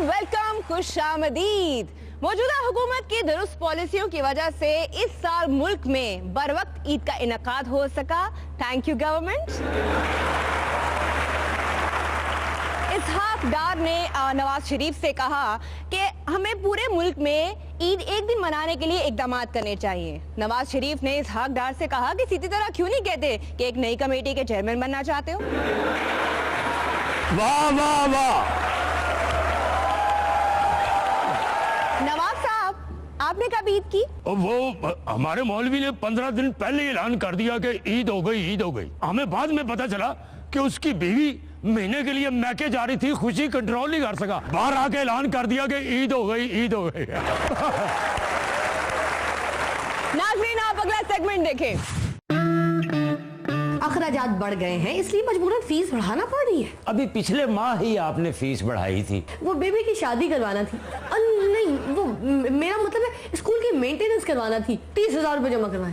Welcome, खुशामदीद। मौजूदा हुकूमत की दुरुस्त पॉलिसियों की वजह से इस साल मुल्क में बर वक्त ईद का इनकाद हो सका। Thank you government. Ishaq Dar ने नवाज शरीफ से कहा कि हमें पूरे मुल्क में ईद एक दिन मनाने के लिए इकदाम करने चाहिए। नवाज शरीफ ने इसहाक डार से कहा कि सीधी तरह क्यों नहीं कहते कि एक नई कमेटी के चेयरमैन बनना चाहते हो। वाह वाह वाह। नवाब साहब, आपने कब ईद की? वो हमारे मौलवी ने 15 दिन पहले ऐलान कर दिया कि ईद हो गई, ईद हो गई। हमें बाद में पता चला कि उसकी बीवी महीने के लिए मैके जा रही थी, खुशी कंट्रोल नहीं कर सका, बाहर आके ऐलान कर दिया कि ईद हो गई, ईद हो गई। नाज़रीन, आप अगला सेगमेंट देखें। अखराजात बढ़ गए हैं, इसलिए मजबूरन फीस बढ़ाना पड़ रही है। अभी पिछले माह ही आपने फीस बढ़ाई थी। वो बेबी की शादी करवाना थी। नहीं, वो मेरा मतलब है स्कूल की मेंटेनेंस करवाना थी। 30,000 रुपए जमा करवाए।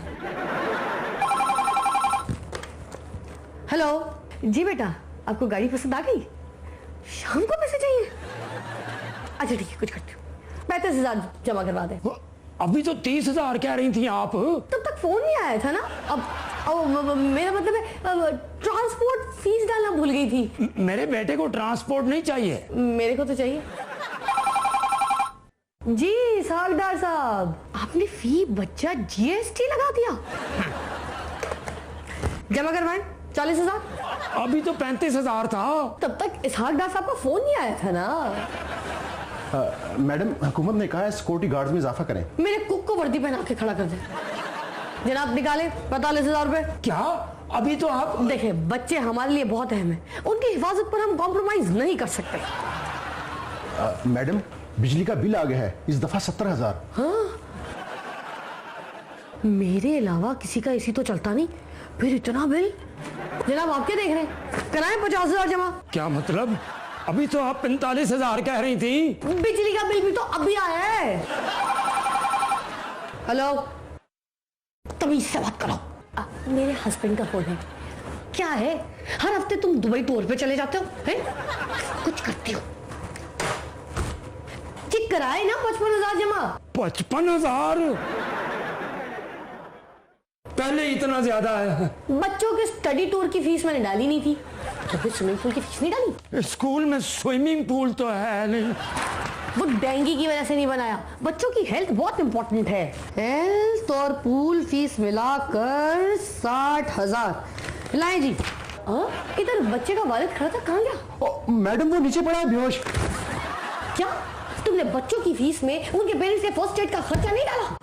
हेलो जी बेटा, आपको गाड़ी पसंद आ गई? शाम को पैसे चाहिए? अच्छा ठीक है, कुछ करती हूँ, 35,000 जमा करवा दे। अभी तो 30,000 कह रही थी आप। तब तक फोन नहीं आया था ना। अब मेरा मतलब है ट्रांसपोर्ट फीस डालना भूल गई थी। मेरे बेटे को ट्रांसपोर्ट नहीं चाहिए। मेरे को तो चाहिए। जी सागदार साहब, आपने फी बच्चा जीएसटी लगा दिया। जमा करवाएं 40,000। अभी तो 35,000 था। तब तक इसहाकदार साहब का फोन नहीं आया था ना। मैडम, हुकूमत ने कहा है सिक्योरिटी गार्ड्स में इजाफा करें। मेरे कुक को वर्दी पहना के खड़ा कर दे। जनाब निकाले 45,000 रुपए। क्या? अभी तो आप देखिए, बच्चे हमारे लिए बहुत अहम है, उनकी हिफाजत पर हम कॉम्प्रोमाइज नहीं कर सकते। मैडम, बिजली का बिल आ गया है, इस दफा 70,000। हाँ, मेरे अलावा किसी का एसी तो चलता नहीं, फिर इतना बिल। जनाब आप क्या देख रहे हैं? कराएं 50,000 जमा। क्या मतलब? अभी तो आप 45,000 कह रही थी। बिजली का बिल भी तो अभी आया है। हेलो, तमीज से बात करो। मेरे हस्बैंड का फोन है। क्या है, हर हफ्ते तुम दुबई टूर पे चले जाते हो हैं? कुछ करती हो? ठीक कराए ना 55,000 जमा। 55,000? पहले इतना ज्यादा है। बच्चों के स्टडी टूर की फीस मैंने डाली नहीं थी, तो फिर स्विमिंग पूल की फीस नहीं डाली। स्कूल में स्विमिंग पूल तो है नहीं। वो डेंगू की वजह से नहीं बनाया। बच्चों की हेल्थ बहुत इंपॉर्टेंट है। हेल्थ और पूल फीस मिलाकर 60,000 लाए जी। इधर बच्चे का वालिद खड़ा था, कहाँ गया? मैडम, वो नीचे पड़ा है बेहोश। क्या तुमने बच्चों की फीस में उनके पेरेंट्स के फर्स्ट एड का खर्चा नहीं डाला?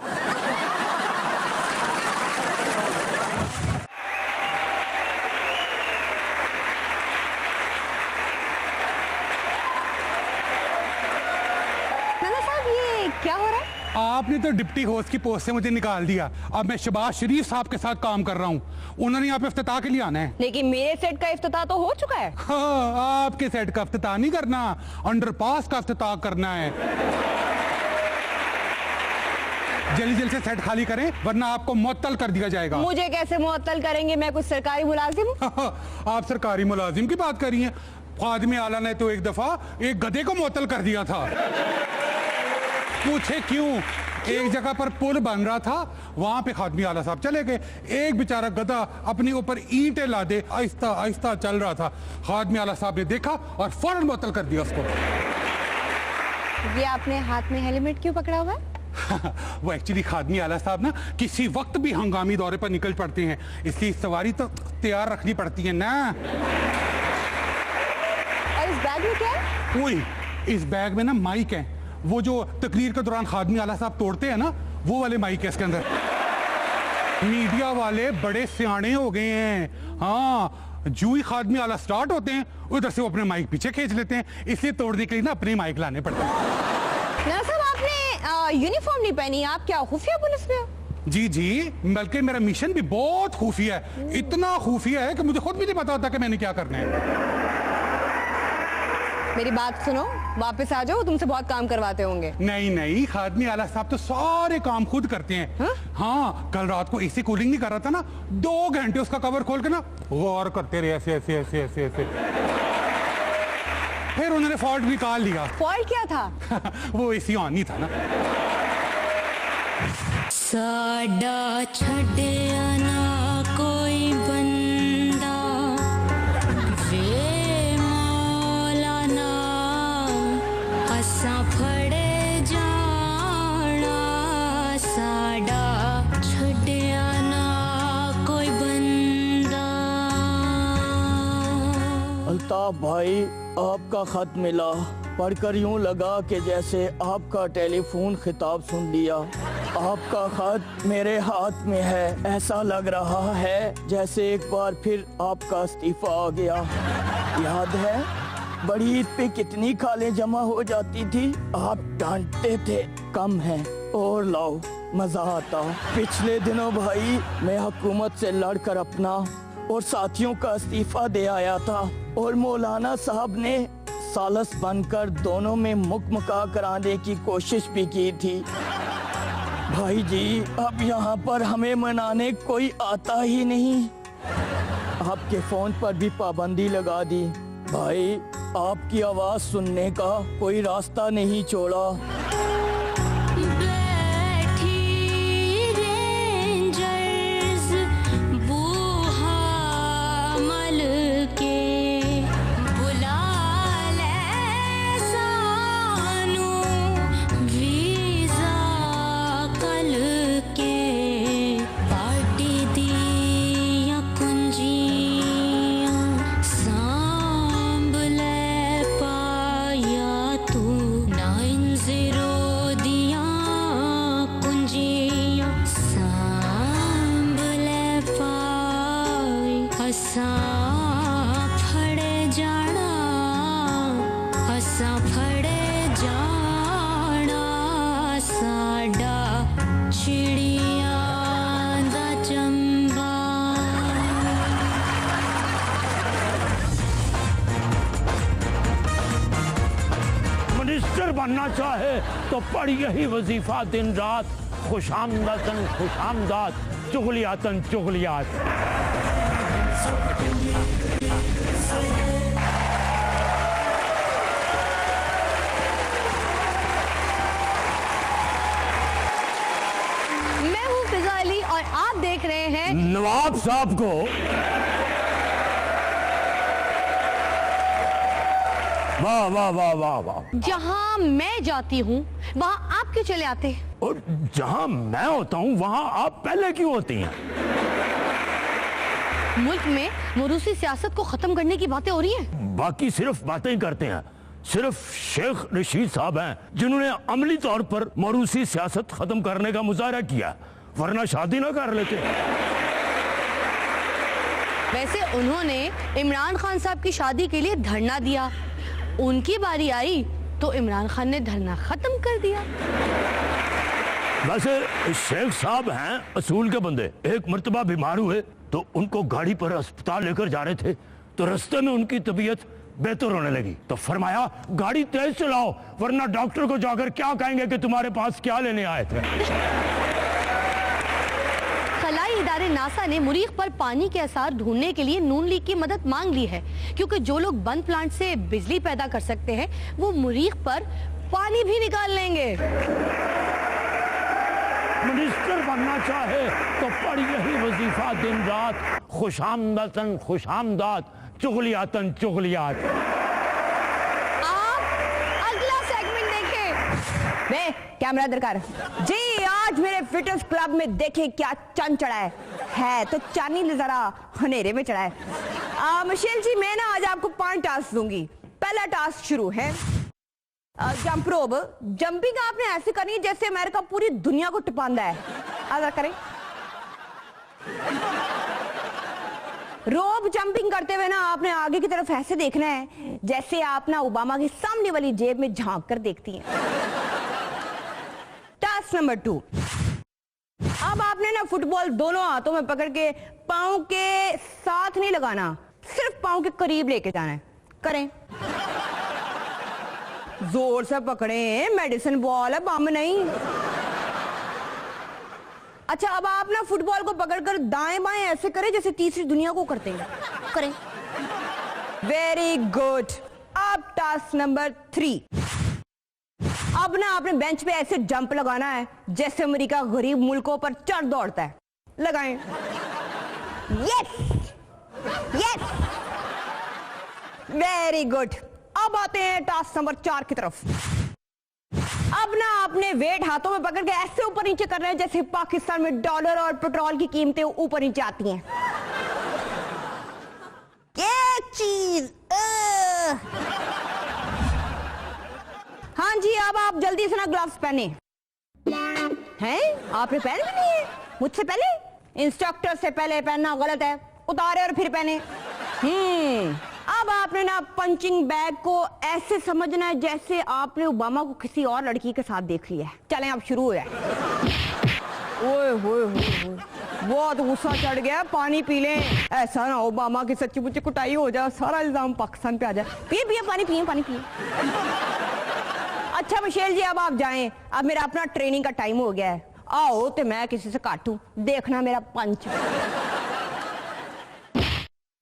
क्या हो रहा है? आपने तो डिप्टी होस्ट की पोस्ट से मुझे निकाल दिया। अब मैं शहबाज शरीफ साहब के साथ काम कर रहा हूँ। उन्होंने यहाँ पे इफ्तिताह के लिए आना है। लेकिन मेरे सेट का इफ्तिताह तो हो चुका है। हाँ, आपके सेट का इफ्तिताह नहीं करना, अंडरपास का इफ्तिताह करना है। जल्दी जल्दी से सेट खाली करें, वरना आपको मुअत्तल कर दिया जाएगा। मुझे कैसे मुअत्तल करेंगे? मैं कुछ सरकारी मुलाजिम हूँ। आप सरकारी मुलाजिम की बात कर रही हैं? आदमी आला ने तो एक दफा एक गधे को मुअत्तल कर दिया था। पूछे क्यों? एक जगह पर पुल बन रहा था, वहां पे खादमी आला साहब चले गए। एक बेचारा गधा अपने ऊपर ईंटें लादे आहिस्ता आहिस्ता चल रहा था। खादमी आला साहब ने देखा और फौरन मुअत्तल कर दिया उसको। ये आपने हाथ में हेलमेट क्यों पकड़ा हुआ है? वो एक्चुअली खादमी आला साहब ना किसी वक्त भी हंगामी दौरे पर निकल पड़ते हैं, इसलिए सवारी तो तैयार रखनी पड़ती है ना। और इस बैग में क्या है? वही, इस बैग में ना माइक है। वो जो तकरीर के दौरान खादमी आला साहब तोड़ते हैं ना, वो वाले माइक है इसके अंदर। मीडिया वाले बड़े सियाने हो गए हैं। हाँ, जो ही खादमी आला स्टार्ट होते हैं, उधर से वो अपने माइक पीछे खींच लेते हैं, इसलिए तोड़ने के लिए ना अपने माइक लाने पड़ते हैं। ना साहब, आपने यूनिफॉर्म नहीं पहनी, आप क्या खुफिया पुलिस में हो? जी जी, बल्कि मेरा मिशन भी बहुत खुफिया है। इतना खुफिया है कि मुझे खुद भी नहीं पता होता कि मैंने क्या करना है। मेरी बात सुनो, वापस आ जाओ, तुमसे बहुत काम करवाते होंगे। नहीं नहीं, खादमी आला साहब तो सारे काम खुद करते हैं। हाँ, कल रात को एसी कूलिंग नहीं कर रहा था ना, 2 घंटे उसका कवर खोल के ना गौर करते रहे, ऐसे ऐसे ऐसे ऐसे ऐसे। फिर उन्होंने फॉल्ट निकाल लिया। फॉल्ट क्या था? वो एसी ऑन नहीं था ना। साडा छड्डिया ना कोई बंदा वे मौला ना असां फड़े जाना। साडा छड्डिया ना कोई बंदा। अल्ताफ भाई, आपका खत मिला, पढ़कर यूं लगा कि जैसे आपका टेलीफोन खिताब सुन लिया। आपका खत मेरे हाथ में है, ऐसा लग रहा है जैसे एक बार फिर आपका इस्तीफा आ गया। याद है बड़ी ईद पे कितनी खालें जमा हो जाती थी, आप डांटते थे कम है और लाओ, मजा आता। पिछले दिनों भाई मैं हुकूमत से लड़कर अपना और साथियों का इस्तीफा दे आया था और मौलाना साहब ने सालस बनकर दोनों में मुकमका कराने की कोशिश भी की थी। भाई जी अब यहाँ पर हमें मनाने कोई आता ही नहीं। आपके फोन पर भी पाबंदी लगा दी। भाई आपकी आवाज सुनने का कोई रास्ता नहीं छोड़ा। मिनिस्टर बनना चाहे तो पढ़ यही वजीफा दिन रात, खुशामदतन खुशामदात, चुगलियातन चुगलियात। मैं हूँ फिजा अली और आप देख रहे हैं नवाब साहब को वाह वाह वाह वाह वाह। जहाँ मैं जाती हूँ वहाँ आप क्यों चले आते हैं? और जहाँ मैं होता हूँ वहाँ आप पहले क्यों होती हैं? मुल्क में मरूसी सियासत को खत्म करने की बातें हो रही हैं। बाकी सिर्फ बातें करते हैं। सिर्फ शेख रशीद साहब हैं जिन्होंने अमली तौर पर मरूसी सियासत खत्म करने का मुजाहरा किया, वरना शादी ना कर लेते। वैसे उन्होंने इमरान खान साहब की शादी के लिए धरना दिया, उनकी बारी आई तो इमरान खान ने धरना खत्म कर दिया। वैसे शेख साहब हैं असूल के बंदे। एक मर्तबा बीमार हुए तो उनको गाड़ी पर अस्पताल लेकर जा रहे थे तो रास्ते में उनकी तबीयत बेहतर होने लगी तो फरमाया गाड़ी तेज चलाओ वरना डॉक्टर को जाकर क्या कहेंगे कि तुम्हारे पास क्या लेने आए थे। खलाई इदारे नासा ने मुरीख पर पानी के आसार ढूंढने के लिए नून लीग की मदद मांग ली है, क्योंकि जो लोग बंद प्लांट से बिजली पैदा कर सकते हैं वो मुरीख पर पानी भी निकाल लेंगे। मिनिस्टर बनना चाहे तो पढ़ यही वजीफा दिन रात, खुशामदतन खुशामदात, चुगलियातन चुगलियात। आप अगला सेगमेंट देखें। मैं कैमरा दरकार जी, आज मेरे फिटनेस क्लब में देखे क्या चंद चढ़ा है तो चांदी जरा हनेरे में चढ़ा है। मिशेल जी मैं ना आज आपको 5 टास्क दूंगी। पहला टास्क शुरू है जंप रोप। जंपिंग आपने ऐसे करनी है जैसे अमेरिका पूरी दुनिया को टिपांदा है। आजा करें। रोप जंपिंग करते हुए ना आपने आगे की तरफ ऐसे देखना है जैसे आप ना ओबामा की सामने वाली जेब में झांक कर देखती हैं। टास्क नंबर 2, अब आपने ना फुटबॉल दोनों हाथों में पकड़ के पांव के साथ नहीं लगाना, सिर्फ पांव के करीब लेके जाना है। करें। जोर से पकड़े, मेडिसिन बॉल है, बम नहीं। अच्छा अब आप ना फुटबॉल को पकड़कर दाएं बाएं ऐसे करें जैसे तीसरी दुनिया को करते हैं। करें। Very good. अब टास्क नंबर 3। अब ना आपने बेंच पे ऐसे जंप लगाना है जैसे अमेरिका गरीब मुल्कों पर चढ़ दौड़ता है। लगाएं। Yes yes, very good. अब आते हैं टास्क नंबर 4 की तरफ। अब ना आपने वेट हाथों में पकड़ के ऐसे ऊपर नीचे करना है जैसे पाकिस्तान में डॉलर और पेट्रोल की कीमतें ऊपर नीचे आती हैं। क्या चीज? हाँ जी, अब आप जल्दी से ना ग्लव्स पहने। हैं? आपने पहने भी नहीं है मुझसे पहले? इंस्ट्रक्टर से पहले पहनना गलत है, उतारे और फिर पहने। अब आपने ना पंचिंग बैग को ऐसे समझना है जैसे आपने ओबामा को किसी और लड़की के साथ देख लिया है। चलें, अब शुरू हो जाए। ओए होए होए, बहुत गुस्सा चढ़ गया, पानी पी लें। ऐसा ना ओबामा की सच्ची मुच्ची कुटाई हो जाए, सारा इल्जाम पाकिस्तान पे आ जाए। पिए पिए पानी पिए, पानी पिए। अच्छा मिशेल जी, अब आप जाएं, अब मेरा अपना ट्रेनिंग का टाइम हो गया है। आओ तो मैं किसी से काटूं, देखना मेरा पंच।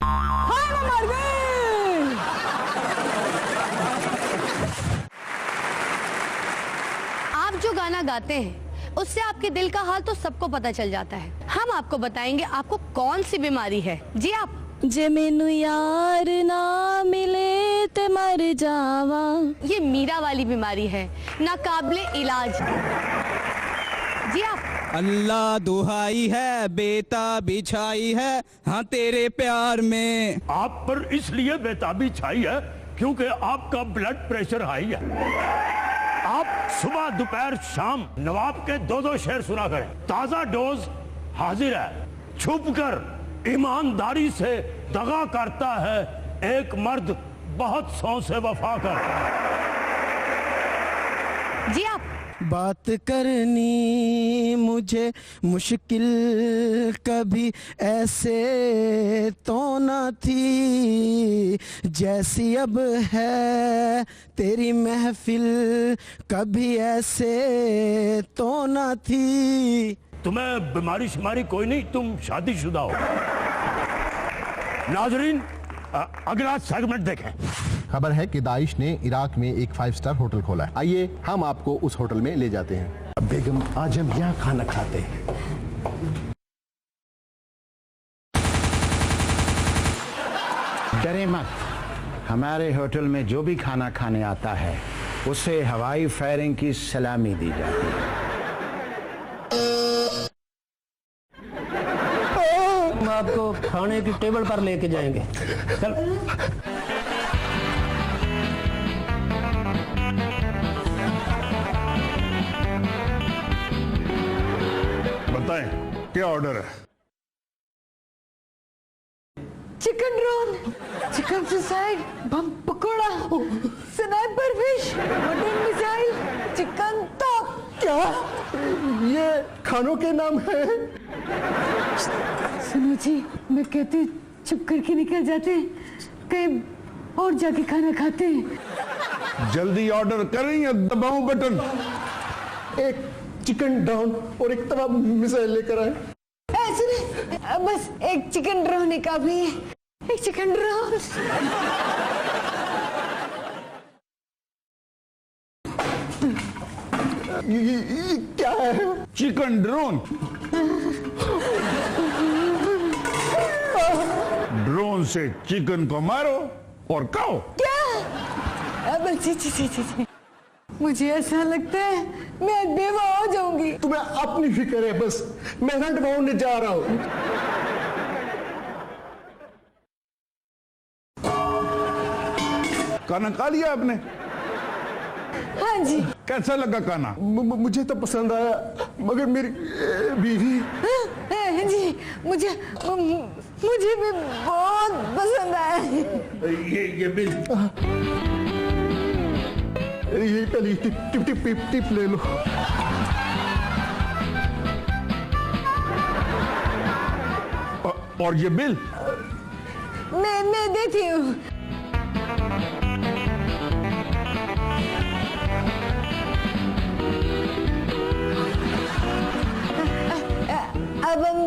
हाँ, मैं मर गई। आप जो गाना गाते हैं उससे आपके दिल का हाल तो सबको पता चल जाता है। हम आपको बताएंगे आपको कौन सी बीमारी है। जी आप। जे मैनू यार ना मिले ते मर जावा। ये मीरा वाली बीमारी है, नाकाबिले इलाज। जी आप। अल्लाह दुहाई है, बेता बिछाई है, हाँ तेरे प्यार में। आप पर इसलिए बेताबी छाई है क्योंकि आपका ब्लड प्रेशर हाई है। आप सुबह दोपहर शाम नवाब के 2-2 शेर सुना करें। ताजा डोज हाजिर है। छुप कर ईमानदारी से दगा करता है एक मर्द, बहुत सौ से वफा करता है। जी आप। बात करनी मुझे मुश्किल कभी ऐसे तो न थी, जैसी अब है तेरी महफिल कभी ऐसे तो न थी। तुम्हें बीमारी शिमारी कोई नहीं, तुम शादीशुदा हो। नाजरीन, अगला सेगमेंट देखें। खबर है कि दाइश ने इराक में एक 5 स्टार होटल खोला है। आइए हम आपको उस होटल में ले जाते हैं। बेगम, आज हम यहाँ खाना खाते हैं। डरे मत, हमारे होटल में जो भी खाना खाने आता है उसे हवाई फायरिंग की सलामी दी जाती है। हम आपको खाने की टेबल पर लेके जाएंगे। चल। बताएं क्या ऑर्डर है? Chicken roll, chicken suicide, bomb pakora, sniper fish, mutton missile, chicken top. क्या ये खानों के नाम है? सुनो जी, मैं कहती चुप करके निकल जाते, कहीं और जाके खाना खाते हैं। जल्दी ऑर्डर कर रही है, दबाऊं बटन। एक चिकन डाउन और एक तवा मिसाइल लेकर आए। ऐसे नहीं, बस एक चिकन रोल ही काफी है। एक चिकन रोल। ये क्या है? Chicken drone. ड्रोन से चिकन को मारो और खाओ। क्या? अब जी। मुझे ऐसा लगता है मैं बेवा हो जाऊंगी। तुम्हें अपनी फिक्र है, बस मैं रंट मारने जा रहा हूँ। खाना खा लिया आपने? हाँ जी। कैसा लगा खाना? मुझे तो पसंद आया, मगर मेरी बीवी। हाँ जी, मुझे भी बहुत पसंद आया। ये बिल। ये पहले टिप ले लो। और ये बिल? मैं देती हूँ। अब हम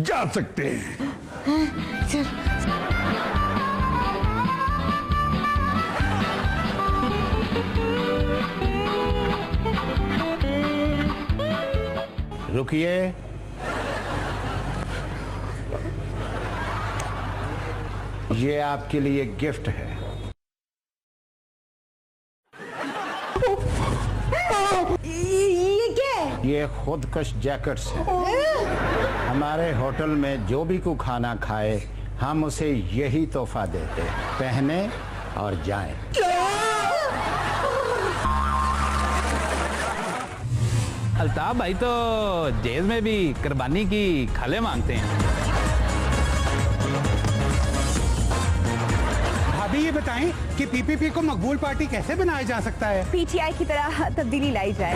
जा सकते हैं। चल। रुकिए। ये आपके लिए गिफ्ट है। ये क्या है? ये खुदकश जैकेट्स हैं। हमारे होटल में जो भी को खाना खाए हम उसे यही तोहफा देते हैं। पहने और जाएं। अल्ताफ भाई तो जेल में भी कुर्बानी की खले मांगते हैं। भाभी ये बताएं कि पीपीपी को मकबूल पार्टी कैसे बनाया जा सकता है? पीटीआई की तरह तब्दीली लाई जाए।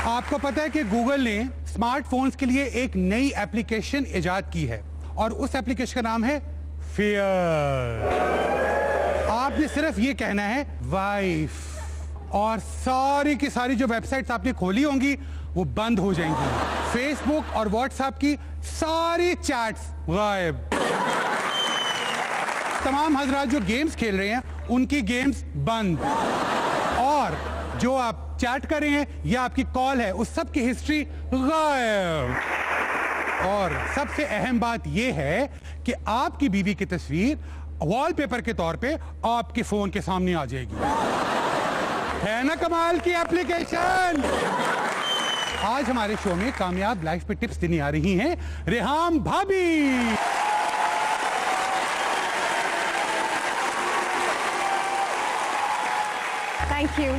आपको पता है कि गूगल ने स्मार्टफोन्स के लिए एक नई एप्लीकेशन इजाद की है और उस एप्लीकेशन का नाम है फियर। आपने सिर्फ ये कहना है वाइफ और सारी की सारी जो वेबसाइट्स आपने खोली होंगी वो बंद हो जाएंगी। फेसबुक और व्हाट्सएप की सारी चैट्स गायब। तमाम हजरात जो गेम्स खेल रहे हैं उनकी गेम्स बंद और जो आप चैट कर रहे हैं या आपकी कॉल है उस सब की हिस्ट्री गायब। और सबसे अहम बात यह है कि आपकी बीवी की तस्वीर वॉलपेपर के तौर पे आपके फोन के सामने आ जाएगी। है ना कमाल की एप्लीकेशन? आज हमारे शो में कामयाब लाइफ पे टिप्स देने आ रही हैं रेहाम भाभी। Thank you.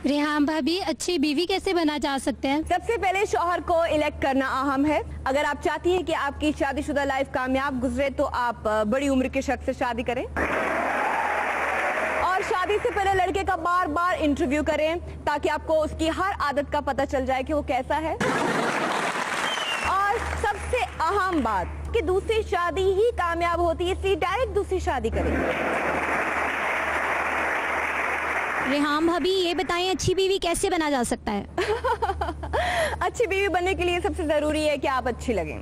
रेहाम भाभी, अच्छी बीवी कैसे बना जा सकते हैं? सबसे पहले शौहर को इलेक्ट करना अहम है। अगर आप चाहती हैं कि आपकी शादीशुदा लाइफ कामयाब गुजरे तो आप बड़ी उम्र के शख्स से शादी करें और शादी से पहले लड़के का बार बार इंटरव्यू करें ताकि आपको उसकी हर आदत का पता चल जाए कि वो कैसा है। और सबसे अहम बात कि दूसरी शादी ही कामयाब होती है, इसलिए डायरेक्ट दूसरी शादी करें। रेहाम भाभी ये बताएं, अच्छी बीवी कैसे बना जा सकता है? अच्छी बीवी बनने के लिए सबसे जरूरी है कि आप अच्छी लगें।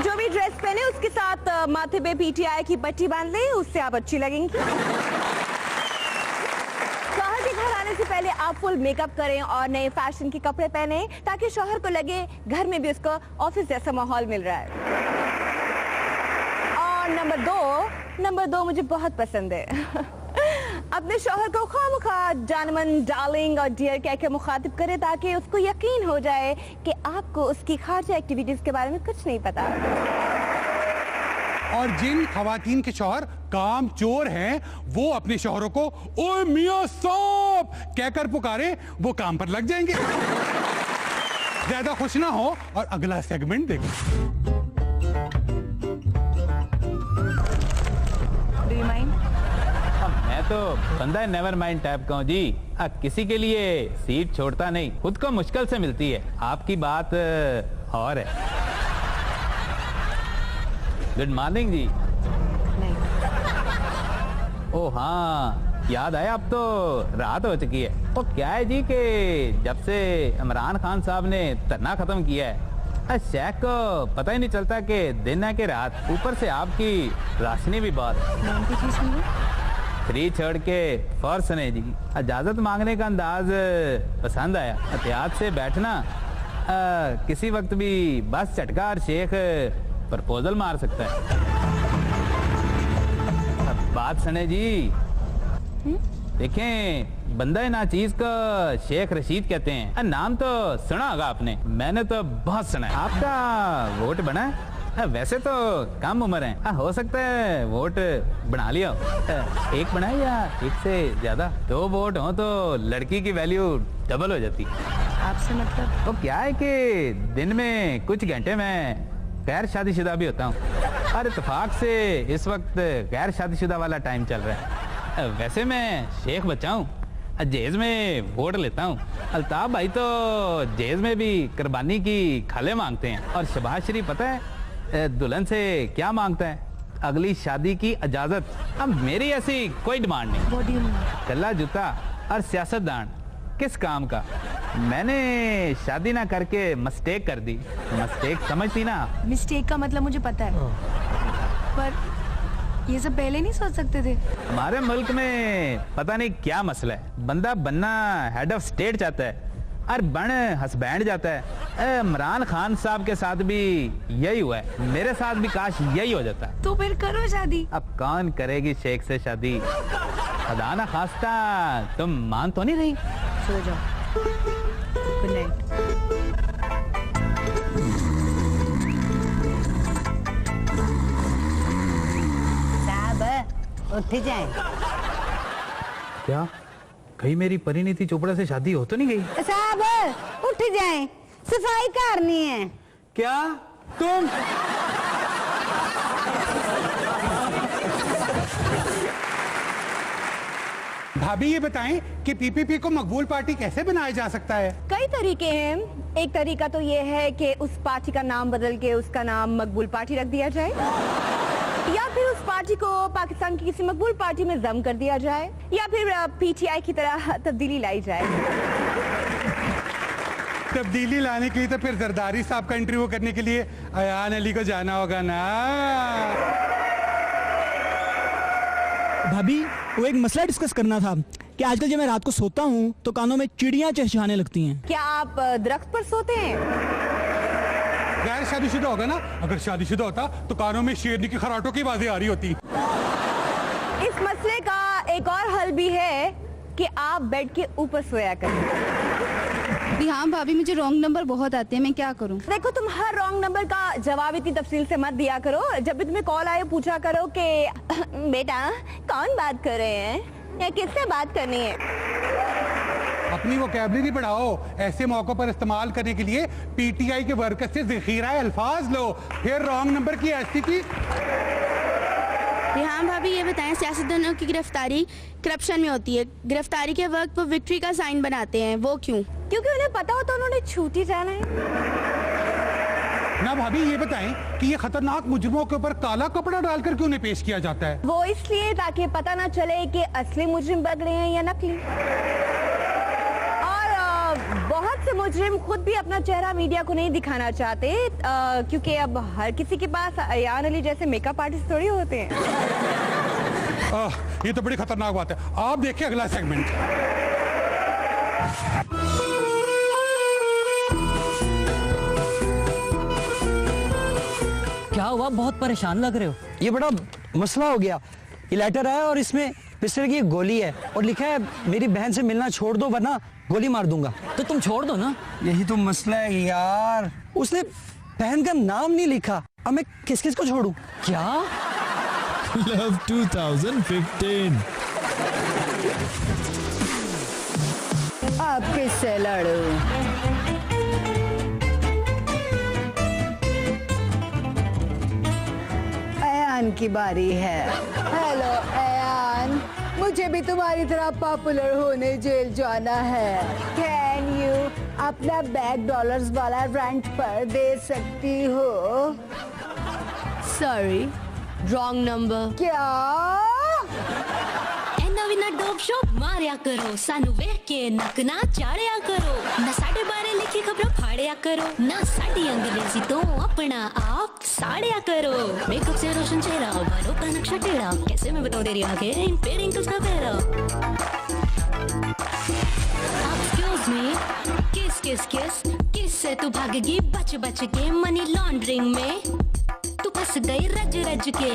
जो भी ड्रेस पहने उसके साथ माथे पे पीटीआई की पट्टी बांध लें, उससे आप अच्छी लगेंगी। शौहर के घर आने से पहले आप फुल मेकअप करें और नए फैशन के कपड़े पहने ताकि शौहर को लगे घर में भी उसको ऑफिस जैसा माहौल मिल रहा है। और नंबर दो मुझे बहुत पसंद है। अपने शौहर को खामखा जानमन डार्लिंग और डियर कह के मुखातिब करे ताकि उसको यकीन हो जाए कि आपको उसकी खारजा एक्टिविटीज के बारे में कुछ नहीं पता। और जिन खवातीन के शौहर काम चोर हैं वो अपने शौहरों को ओए मियां साहब कहकर पुकारे, वो काम पर लग जाएंगे। ज्यादा खुश ना हो और अगला सेगमेंट देखो। मैं तो बंदा नेवर माइंड टाइप का हूँ जी। किसी के लिए सीट छोड़ता नहीं, खुद को मुश्किल से मिलती है। आपकी बात और है। गुड मॉर्निंग जी। ओह हाँ, याद आया, अब तो रात हो चुकी है। वो क्या है जी कि जब से इमरान खान साहब ने धरना खत्म किया है शेख को पता ही नहीं चलता कि दिन है कि रात। ऊपर से आपकी राशनी भी बहुत फ्री छोड़ के फौरन सुने जी। इजाजत मांगने का अंदाज पसंद आया। एहतियात से बैठना, किसी वक्त भी बस झटका और शेख प्रपोजल मार सकता है। अब बात सुने जी। देखें, बंदा नाचीज को शेख रशीद कहते हैं। नाम तो सुना होगा आपने, मैंने तो बहुत सुना है। आपका वोट बना है? वैसे तो कम उम्र है, हो सकता है वोट बना लिया हो। एक बनाए या एक से ज्यादा? 2 वोट हो तो लड़की की वैल्यू डबल हो जाती। आपसे मतलब? तो क्या है कि दिन में कुछ घंटे में गैर शादीशुदा भी होता हूँ और इत्तेफाक से इस वक्त गैर शादीशुदा वाला टाइम चल रहा है। वैसे मैं शेख बच्चा हूँ, जेज में वोट लेता हूँ। अल्ताफ भाई तो जेज में भी कुर्बानी की खले मांगते हैं। और शहबाज शरीफ पता है दुल्हन से क्या मांगता है? अगली शादी की इजाजत। अब मेरी ऐसी कोई डिमांड नहीं। कल्ला जूता और सियासतदान किस काम का? मैंने शादी ना करके मिस्टेक कर दी। मिस्टेक समझती ना? मिस्टेक का मतलब मुझे पता है, पर ये सब पहले नहीं सोच सकते थे? हमारे मुल्क में पता नहीं क्या मसला है, बंदा बनना हेड ऑफ स्टेट चाहता है और बन हस्बैंड जाता है। इमरान खान साहब के साथ भी यही हुआ है, मेरे साथ भी काश यही हो जाता। तो फिर करो शादी। अब कौन करेगी शेख से शादी? खुदा ना खास्ता तुम मान तो नहीं रही? सो जाओ, गुड नाइट। साहब उठ जाए। क्या कहीं मेरी परिणीति चोपड़ा से शादी हो तो नहीं गई? साहब उठ जाए, सफाई करनी है। क्या तुम? भाभी ये बताएं कि पीपीपी को मकबूल पार्टी कैसे बनाया जा सकता है? कई तरीके हैं। एक तरीका तो ये है कि उस पार्टी का नाम बदल के उसका नाम मकबूल पार्टी रख दिया जाए, या फिर उस पार्टी को पाकिस्तान की किसी मकबूल पार्टी में जम कर दिया जाए, या फिर पीटीआई की तरह तब्दीली लाई जाए। तब्दीली लाने के लिए तो फिर जरदारी साहब का इंटरव्यू करने के लिए अयान अली को जाना होगा ना। भाभी वो एक मसला डिस्कस करना था कि आजकल जब मैं रात को सोता हूँ तो कानों में चिड़ियाँ चहचहाने लगती हैं। क्या आप दरख्त पर सोते हैं? गैर शादीशुदा होगा ना, अगर शादीशुदा होता तो कानों में शेरनी की खराटों की आवाजें आ रही होती। इस मसले का एक और हल भी है कि आप बेड के ऊपर सोया करें। हाँ भाभी, मुझे रॉन्ग नंबर बहुत आते हैं, मैं क्या करूं? देखो, तुम हर रॉन्ग नंबर का जवाब इतनी तफसील से मत दिया करो। जब भी तुम्हें कॉल आए पूछा करो कि बेटा कौन बात कर रहे हैं या किससे बात करनी है। अपनी वोकैबुलरी बढ़ाओ, ऐसे मौकों पर इस्तेमाल करने के लिए पीटीआई के वर्कर से ज़ख़ीरा अल्फाज लो, फिर रॉन्ग नंबर की ऐसी की। हाँ भाभी, ये बताएं, सियासतदानों की गिरफ्तारी करप्शन में होती है, गिरफ्तारी के वक्त वो विक्ट्री का साइन बनाते हैं, वो क्यों? क्योंकि उन्हें पता होता उन्होंने छूट ही जाना है ना। भाभी ये बताएं कि ये खतरनाक मुजरिमों के ऊपर काला कपड़ा डालकर क्यों नहीं पेश किया जाता है? वो इसलिए ताकि पता ना चले कि असली मुजरिम बग रहे हैं या नकली। और बहुत से मुजरिम खुद भी अपना चेहरा मीडिया को नहीं दिखाना चाहते, क्योंकि अब हर किसी के पास अयान अली जैसे मेकअप आर्टिस्ट थोड़ी होते हैं। ये तो बड़ी खतरनाक बात है। आप देखिए अगला सेगमेंट। क्या हुआ, बहुत परेशान लग रहे हो? ये बड़ा मसला हो गया। ये लेटर है और इसमें पिस्टल की एक गोली है और लिखा है मेरी बहन से मिलना छोड़ दो वरना गोली मार दूंगा। तो तुम छोड़ दो ना। यही तो मसला है यार, उसने बहन का नाम नहीं लिखा। अब मैं किस किस को छोड़ूं? क्या? Love 2015 अब किससे लड़ूं? अयान की बारी है। हेलो अयान, मुझे भी तुम्हारी तरह पॉपुलर होने जेल जाना है। कैन यू अपना बैग डॉलर्स वाला रेंट पर दे सकती हो? Sorry, wrong number. क्या? नवीना डॉग शॉप मारिया करो, सानू वेख के नक ना चाड़िया करो, ना साढ़े बारे लिखी खबरों फाड़िया करो, ना साड़ी अंग्रेजी तो अपना आप साड़िया करो। मेकअप से रोशन चेहरा, बालों का नक्शा टेढ़ा, कैसे मैं बताऊं तेरी आंखें इन पे रिंकल्स का पहरा। एक्सक्यूज मी, किस किस किस किस से तू भागेगी बच बच के, मनी लॉन्ड्रिंग में तू फंस गई रज रज के।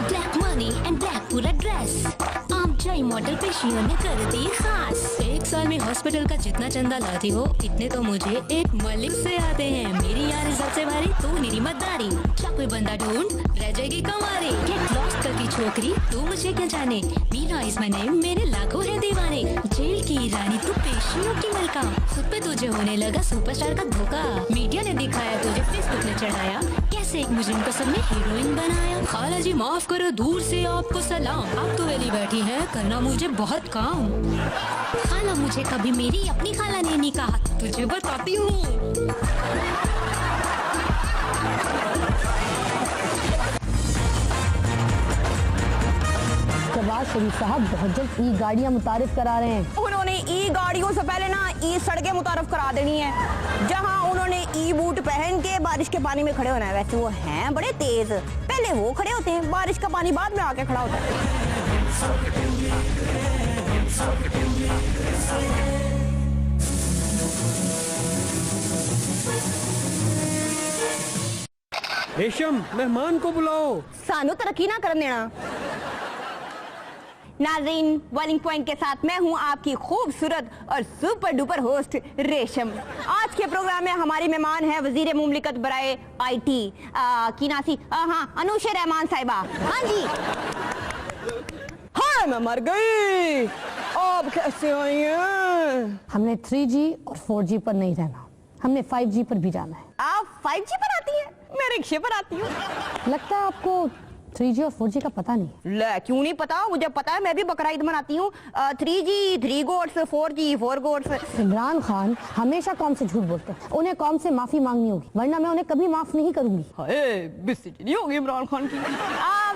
ब्लैक मनी एंड ब्लैक पूरा ड्रेस, आम जाई मॉडल पेशियों ने कर दी खास। एक साल में हॉस्पिटल का जितना चंदा लाती हो इतने तो मुझे एक मलिक से आते हैं। मेरी यार सबसे भारी तू मेरी मद्दारी, क्या कोई बंदा ढूंढ रह जाएगी कमारी। गेट लॉस्ट करती छोकरी तू मुझे क्या जाने, मीरा इज माय नेम मेरे लाखों है दीवाने। जेल की रानी तू पेशियों की मलका, खुद पे तुझे होने लगा सुपरस्टार का धोखा। मीडिया ने दिखाया तुझे, फेसबुक ने चढ़ाया, कैसे एक मुजरिम को सबने हीरोइन बनाया। खाला जी माफ करो दूर से आपको सलाम, आप तो वेली बैठी है करना मुझे बहुत काम। खाला मुझे कभी मेरी अपनी खाला ने नहीं कहा, तुझे बताती हूँ। शहबाज शरीफ साहब बहुत जल्द ई गाड़ियाँ मुतारिफ करा रहे हैं। उन्होंने ई गाड़ियों से पहले ना ई सड़कें मुतारफ करा देनी है, जहां उन्होंने ई बूट पहन के बारिश के पानी में खड़े होना है। वैसे वो हैं बड़े तेज, पहले वो खड़े होते हैं, बारिश का पानी बाद में आके खड़ा होता है। रेशम, मेहमान को बुलाओ। सानू तरक्की ना करने देना। नाज़रीन, बॉलिंग पॉइंट के साथ मैं हूं आपकी खूबसूरत और सुपर डुपर होस्ट रेशम। आज के प्रोग्राम में हमारी मेहमान है वजीर मुमलिकत बराए IT की नासी अनुशा रहमान साहिबा। हाँ जी। हाँ, मैं मर गई। आप कैसे आई हैं? हमने 3G और 4G पर नहीं रहना, हमने 5G पर भी जाना है। आप 5G पर आती हैं, मैं रिक्शे पर आती हूँ। लगता है आपको 3G और 4G का पता नहीं। ले, क्यों नहीं पता? मुझे पता है, मैं भी बकरा ईद मनाती हूँ। 3G 3 goats, 4G 4 goats. Imran Khan हमेशा कौम से झूठ बोलते हैं, उन्हें कौम से माफी मांगनी होगी, वरना मैं उन्हें कभी माफ नहीं करूंगी। बेइज्जती नहीं होगी इमरान खान की।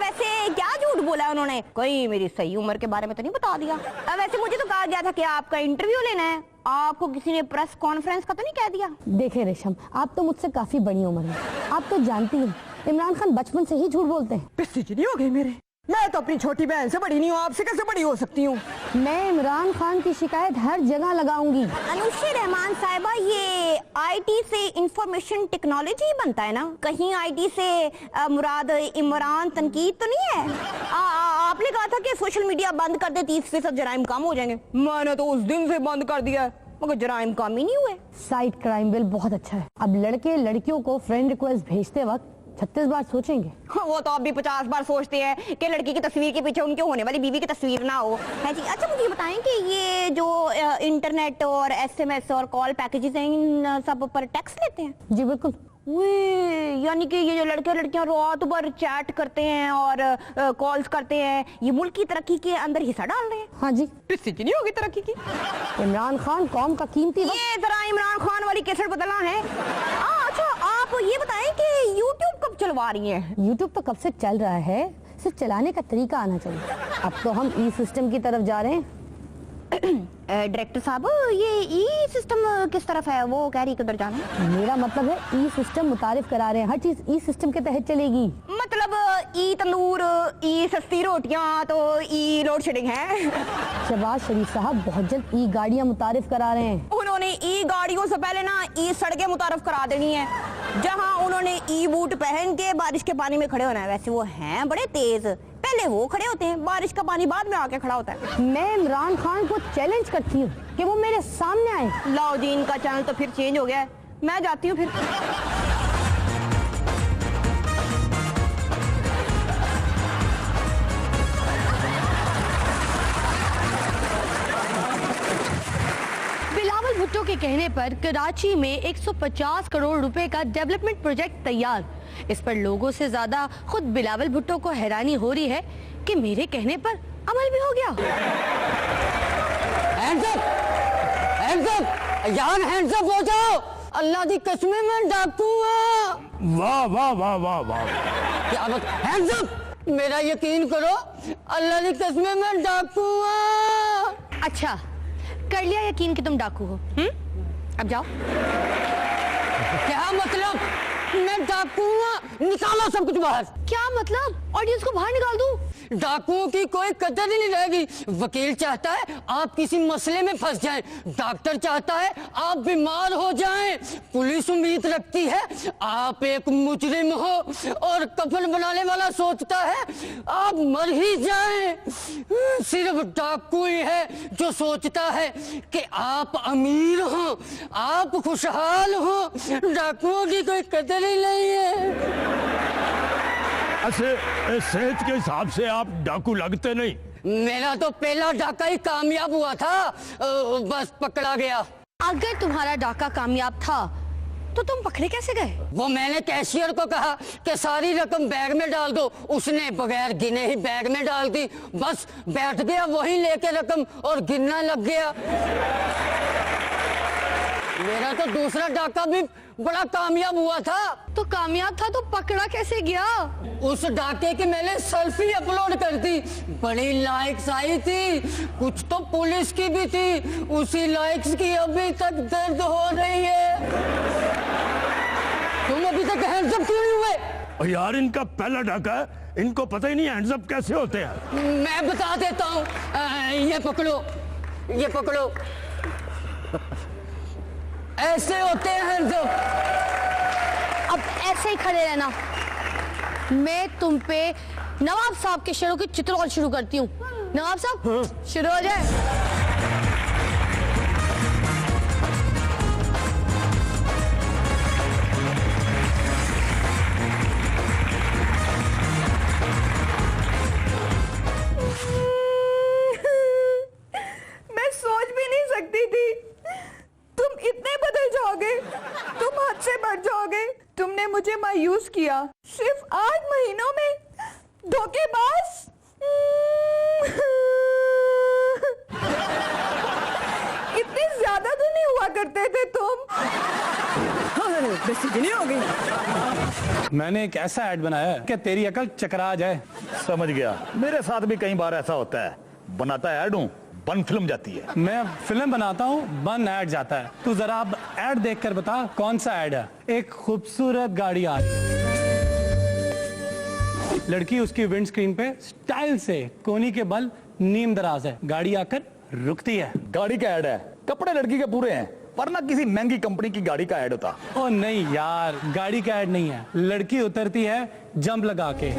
वैसे क्या झूठ बोला उन्होंने? कोई मेरी सही उम्र के बारे में तो नहीं बता दिया? वैसे मुझे तो कहा गया था कि आपका इंटरव्यू लेना है, आपको किसी ने प्रेस कॉन्फ्रेंस का तो नहीं कह दिया? देखे रेशम, आप तो मुझसे काफी बड़ी उम्र में, आप तो जानती हैं इमरान खान बचपन से ही झूठ बोलते हैं। बेइज्जती नहीं हो गई मेरे? मैं तो अपनी छोटी बहन से बड़ी नहीं हूँ, आपसे कैसे बड़ी हो सकती हूँ? मैं इमरान खान की शिकायत हर जगह लगाऊंगी। अनुशा रहमान साहिबा, ये IT से इंफॉर्मेशन टेक्नोलॉजी बनता है ना? कहीं IT से मुराद इमरान तनकीद तो नहीं है? आपने कहा था कि सोशल मीडिया बंद कर दे 30% जराइम कम हो जाएंगे। मैंने तो उस दिन से बंद कर दिया है, मगर जराइम कम ही नहीं हुए। साइट क्राइम बिल बहुत अच्छा है। अब लड़के लड़कियों को फ्रेंड रिक्वेस्ट भेजते वक्त 36 बार सोचेंगे। वो तो आप भी 50 बार सोचते हैं कि लड़की की तस्वीर के पीछे उनके होने वाली बीवी की तस्वीर ना हो, है जी। अच्छा, मुझे बताएं कि ये जो इंटरनेट और SMS और कॉल पैकेजेस हैं, इन सब पर टैक्स लेते हैं? जी बिल्कुल। यानी कि ये जो लड़के लड़कियां रात भर चैट करते हैं और कॉल्स करते हैं, ये मुल्क की तरक्की के अंदर हिस्सा डाल रहे हैं? हाँ जी। किसकी नहीं होगी तरक्की की? इमरान खान कौम का कीमती ये जरा इमरान खान वाली कैसेट बदलना है। अच्छा, आप ये बताएं कि YouTube कब चलवा रही हैं? YouTube तो कब से चल रहा है, सिर्फ चलाने का तरीका आना चाहिए। अब तो हम ई सिस्टम की तरफ जा रहे हैं। डायरेक्टर साहब, ये ई सिस्टम किस तरफ है? वो कह रही किधर जाना? मेरा मतलब है ई सिस्टम मुतारिफ करा रहे हैं, हर चीज ई सिस्टम के तहत चलेगी। मतलब ई तंदूर, ई सस्ती रोटियां, तो ई लोड शेडिंग है। शहबाज शरीफ साहब बहुत जल्द ई गाड़ियाँ मुतारिफ करा रहे हैं। उन्होंने ई गाड़ियों से पहले ना ई सड़कें मुतारिफ करा देनी है, जहां उन्होंने ई बूट पहन के बारिश के पानी में खड़े होना है। वैसे वो हैं बड़े तेज, पहले वो खड़े होते हैं, बारिश का पानी बाद में आके खड़ा होता है। मैं इमरान खान को चैलेंज करती हूँ कि वो मेरे सामने आए। लाओ जी, इनका चैनल तो फिर चेंज हो गया है, मैं जाती हूँ फिर। बिलावल भुट्टो के कहने पर कराची में 150 करोड़ रुपए का डेवलपमेंट प्रोजेक्ट तैयार। इस पर लोगों से ज्यादा खुद बिलावल भुट्टो को हैरानी हो रही है कि मेरे कहने पर अमल भी हो गया। हैंड्स अप, हैंड्स अप, यार हैंड्स अप हो जाओ। अल्लाह दी कसम मैं डाकू हूं। वाह वाह वाह वाह वाह, क्या बात, हैंड्स अप। मेरा यकीन करो, अल्लाह दी कसम मैं डाकू हूं। अच्छा, कर लिया यकीन कि तुम डाकू हो? अब जाओ। क्या मतलब? मैं डाकू हूं, निकालो सब कुछ बाहर। क्या मतलब? ऑडियंस को बाहर निकाल दूं? डाकुओं की कोई कदर ही नहीं रहेगी। वकील चाहता है आप किसी मसले में फंस जाएं, डॉक्टर चाहता है आप बीमार हो जाएं, पुलिस उम्मीद रखती है आप एक मुजरिम हो, और कफन बनाने वाला सोचता है आप मर ही जाएं। सिर्फ डाकू ही है जो सोचता है कि आप अमीर हो, आप खुशहाल हो। डाकुओं की कोई कदर ही नहीं है। ऐसे सेहत के हिसाब से आप डाकू लगते नहीं। मेरा तो पहला डाका ही कामयाब हुआ था, बस पकड़ा गया। अगर तुम्हारा डाका कामयाब था तो तुम पकड़े कैसे गए? वो मैंने कैशियर को कहा कि सारी रकम बैग में डाल दो, उसने बगैर गिने ही बैग में डाल दी, बस बैठ गया वहीं लेके रकम और गिनना लग गया। मेरा तो दूसरा डाका भी बड़ा कामयाब हुआ था। तो कामयाब था तो पकड़ा कैसे गया? उस डाके की मैंने सेल्फी अपलोड कर दी, बड़ी लाइक्स आई थी, कुछ तो पुलिस की भी थी, उसी लाइक्स की अभी तक दर्द हो रही है। तुम अभी तक हैंड्स अप क्यों नहीं हुए? और यार इनका पहला डाका है, इनको पता ही नहीं हैंड्स अप कैसे होते हैं। मैं बता देता हूँ, ये पकड़ो, ये पकड़ो, ऐसे होते हैं हैंड्स अप। अब ऐसे ही खड़े रहना, मैं तुम पे नवाब साहब के शेरों की चित्रौल शुरू करती हूँ। नवाब साहब शुरू हो जाए। मैं सोच भी नहीं सकती थी तुम इतने बदल जाओगे, तुम हद से बढ़ जाओगे। तुमने मुझे मायूस किया सिर्फ 8 महीनों में। धोखेबाज। इतने ज्यादा तो नहीं हुआ करते थे तुम। नहीं हो गई। मैंने एक ऐसा ऐड बनाया है कि तेरी अकल चकरा जाए। समझ गया, मेरे साथ भी कई बार ऐसा होता है, बनाता ऐड हूँ, बन फिल्म जाती है। मैं फिल्म बनाता हूँ, बन ऐड जाता है। तू जरा अब ऐड देखकर बता कौन सा ऐड है। एक खूबसूरत गाड़ी आ रही है, लड़की उसकी विंड स्क्रीन पे स्टाइल से कोनी के बल नीम दराज है, गाड़ी आकर रुकती है। गाड़ी का ऐड है, कपड़े लड़की के पूरे हैं, पर ना किसी महंगी कंपनी की गाड़ी का ऐड होता। ओ नहीं यार, गाड़ी का ऐड नहीं है, लड़की उतरती है जंप लगा के,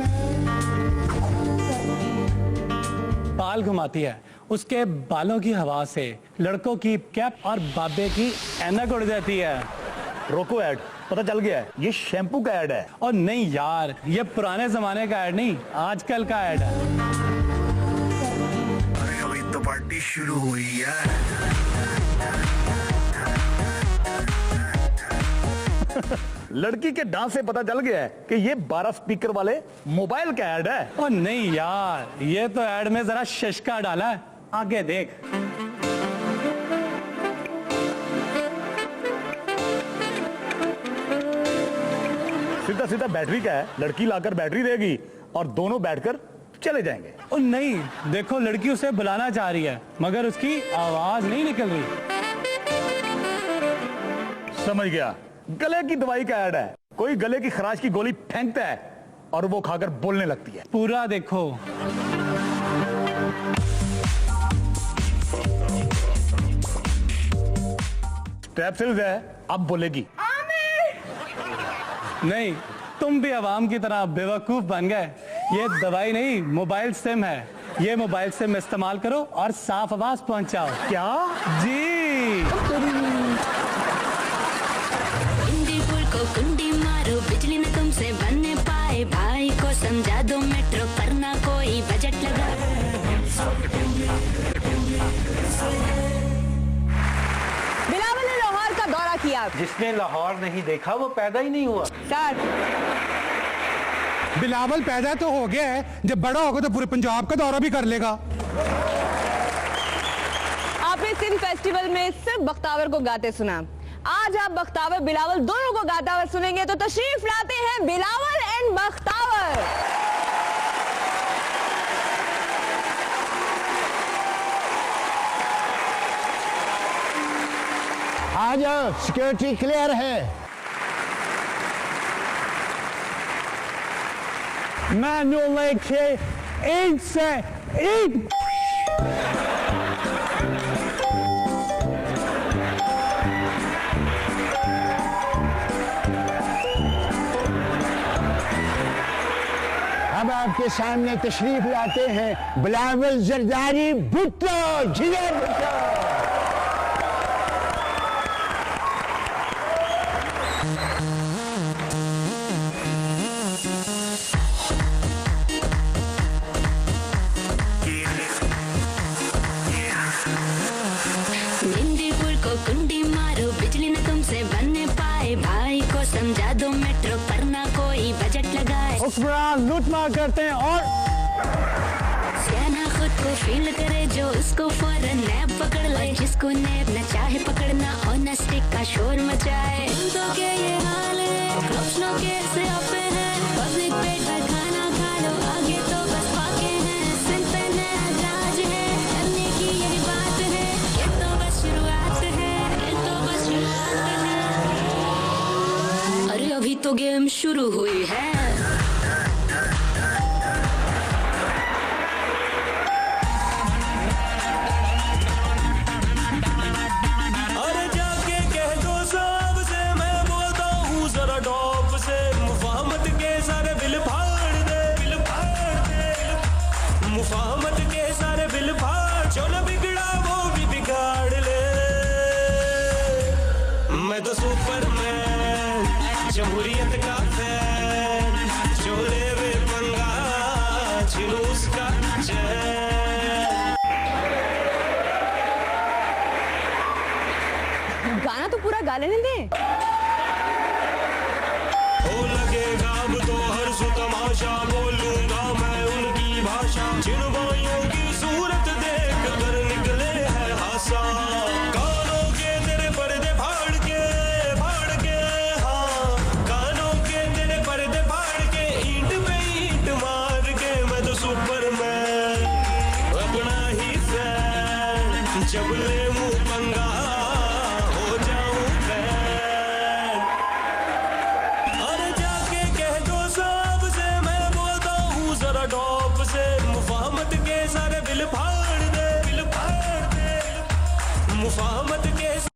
बाल घुमाती है, उसके बालों की हवा से लड़कों की कैप और बाबे की ऐनक उड़ जाती है। रोको ऐड, पता चल गया है, ये शैम्पू का ऐड है। और नहीं यार, ये पुराने जमाने का ऐड नहीं, आजकल का ऐड है। अरे अभी तो पार्टी शुरू हुई है। लड़की के डांस से पता चल गया है कि ये 12 स्पीकर वाले मोबाइल का ऐड है। और नहीं यार, ये तो ऐड में जरा शशका डाला है, आगे देख। सीधा सीधा बैटरी का है, लड़की लाकर बैटरी देगी और दोनों बैठकर चले जाएंगे। और नहीं, देखो लड़की उसे बुलाना चाह रही है मगर उसकी आवाज नहीं निकल रही। समझ गया, गले की दवाई का ऐड है, कोई गले की खराश की गोली फेंकता है और वो खाकर बोलने लगती है। पूरा देखो। स्ट्रेप्सिल्स है, अब बोलेगी। नहीं, तुम भी आवाम की तरह बेवकूफ बन गए। ये दवाई नहीं, मोबाइल सिम है। ये मोबाइल सिम इस्तेमाल करो और साफ आवाज पहुंचाओ। क्या जी? कुंडी मारो, बिजली न तुमसे बनने पाए, भाई को समझा दो मेट्रो करना कोई बजट लगा। बिलावल ने लाहौर का दौरा किया। जिसने लाहौर नहीं देखा वो पैदा ही नहीं हुआ। सर, बिलावल पैदा तो हो गया है, जब बड़ा होगा तो पूरे पंजाब का दौरा भी कर लेगा। आपने सिंध फेस्टिवल में सिर्फ बख्तावर को गाते सुना, आज आप बख्तावर बिलावल दोनों को गाता हुआ सुनेंगे, तो तशरीफ लाते हैं बिलावल एंड बख्तावर। आ जाओ, सिक्योरिटी क्लियर है। मैनुअल लेके 1 से 1। अब आपके सामने तशरीफ लाते हैं बिलावल जरदारी भुट्टो, जिगर भुट्टो। निंदीपुर को कुंडी मारो, बिजली न तुमसे बनने पाए, भाई को समझा दो मेट्रो करना कोई बजट लगाए। हुक्मरान लूटमार करते हैं और सियाना खुद को फील करे जो उसको फौरन नैब पकड़ ले, जिसको नैब न चाहे पकड़ना ऑनेस्टी का शोर मचाए। तो क्या ये हाल है ऑप्शनों के से आपे हैं पब्लिक पेट पर खाना खा लो आगे तो बस फाके हैं सिर पे नया राज है करने की यही बात है ये तो बस शुरुआत है ये तो बस शुरुआत है अरे अभी तो गेम शुरू हुई है अरे जाके कह दो साहब से मैं बोलता हूँ जरा डॉप से मुफाहमत के सारे बिल फाड़ दे मुफाहमत के सारे बिल फाड़ जो न बिगड़ा वो भी बिगाड़ ले मैं तो सुपरमैन जमहूरियत का फैन जो ले वे पंगा जुलूस का चैन गाना तो पूरा गा लेने दे हो लगेगा अब तो हर सु तमाशा बोलूंगा मैं उनकी भाषा जिन भाइयों की सूरत देख कर निकले है हासा कानों के तेरे पर्दे फाड़ के हाँ कानों के तेरे पर्दे फाड़ के ईंट पे ईंट मार के मैं तो सुपरमैन अपना ही फैन जब ले मुंह पंगा हो जाऊं फैन अरे जाके कह दो साहब से मैं बोलता हूँ जरा डॉप से मुफाहमत के सारे बिल फाड़ दे मुफाहमत के